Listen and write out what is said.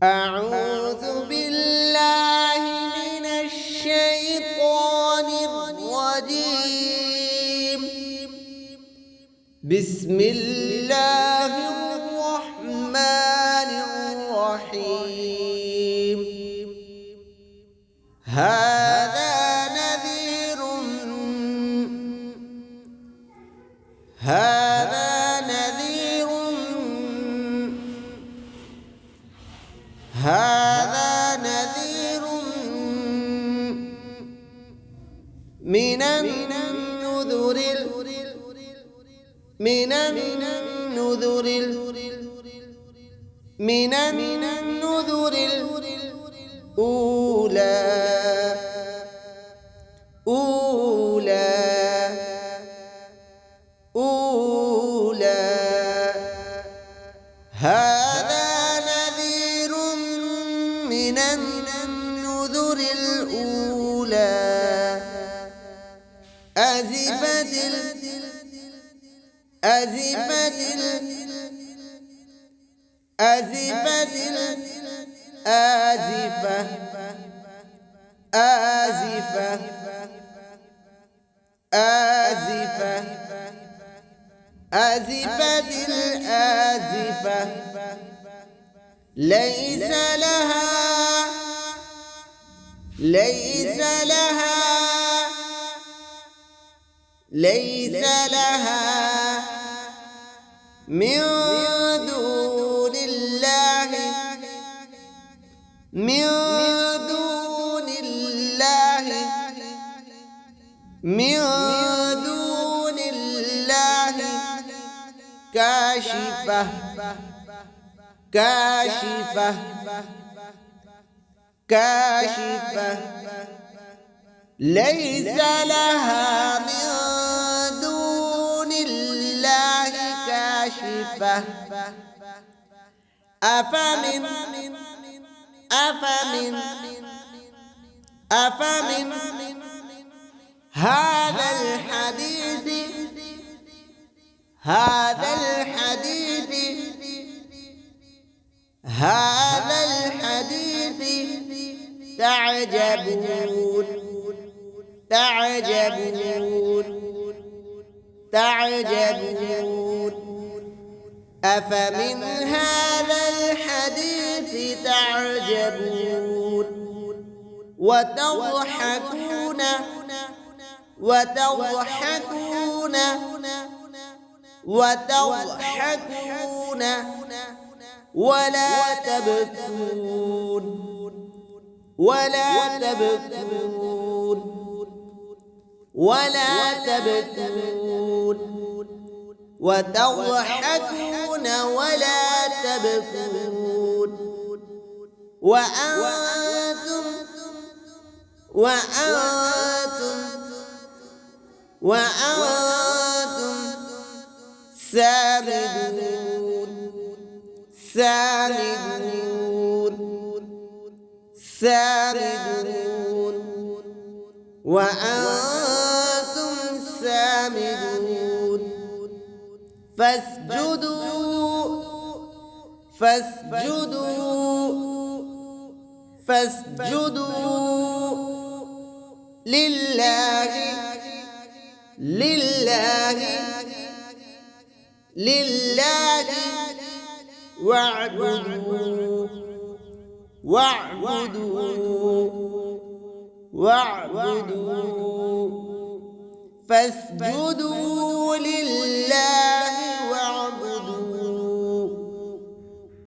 أعوذ بالله من الشيطان الرجيم. بسم الله الرحمن الرحيم. هذا نذير من النذر الأولى. هذا نذير من النذر الأولى. أزفت الآزفة. ليس لها من دون الله كاشفة. ليس لها من دون الله كاشفة. أفمن هذا الحديث تعجبون. أفمن هذا الحديث تعجبون وتضحكون ولا تبكون. وتضحكون ولا تبكون وأنتم سامدون. وأنتم سامدون. فاسجدوا لله واعبدوا. فاسجدوا لله